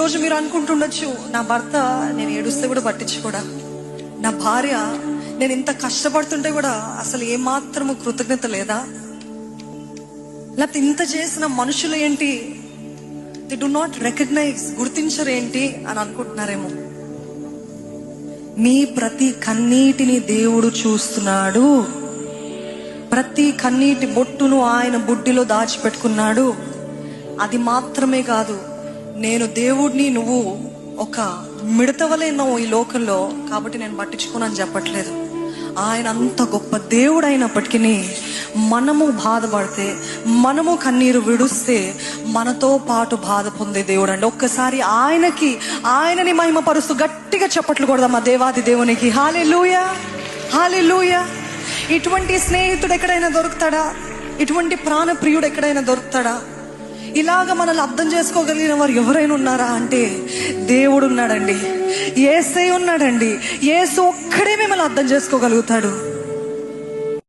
రోజు మీరు అనుకుంటుండొచ్చు, నా భర్త నేను ఏడుస్తే కూడా పట్టించుకోడా, నా భార్య నేను ఇంత కష్టపడుతుంటే కూడా అసలు ఏమాత్రము కృతజ్ఞత లేదా, లేకపోతే ఇంత చేసిన మనుషులు ఏంటి, దే డు నాట్ రికగ్నైజ్, గుర్తించరు ఏంటి అని అనుకుంటున్నారేమో. మీ ప్రతి కన్నీటిని దేవుడు చూస్తున్నాడు. ప్రతి కన్నీటి బొట్టును ఆయన బుడ్డిలో దాచిపెట్టుకున్నాడు. అది మాత్రమే కాదు, నేను దేవుడిని, నువ్వు ఒక మిడతవలే ఉన్నావు ఈ లోకంలో కాబట్టి నేను పట్టించుకోనని చెప్పట్లేదు. ఆయన అంత గొప్ప దేవుడు అయినప్పటికీ మనము బాధపడితే, మనము కన్నీరు విడుస్తే మనతో పాటు బాధ పొందే దేవుడు అండి. ఒక్కసారి ఆయనని మహిమపరుస్తూ గట్టిగా చప్పట్లు కొడదాం మా దేవాది దేవునికి. హల్లెలూయా, హల్లెలూయా. ఇటువంటి స్నేహితుడు ఎక్కడైనా దొరుకుతాడా? ఇటువంటి ప్రాణప్రియుడు ఎక్కడైనా దొరుకుతాడా? ఇలాగ మనల్ని అర్థం చేసుకోగలిగిన వారు ఎవరైనా ఉన్నారా అంటే దేవుడు ఉన్నాడండి, యేసయ్య ఉన్నాడండి. యేసు ఒక్కడే మిమ్మల్ని అర్థం చేసుకోగలుగుతాడు.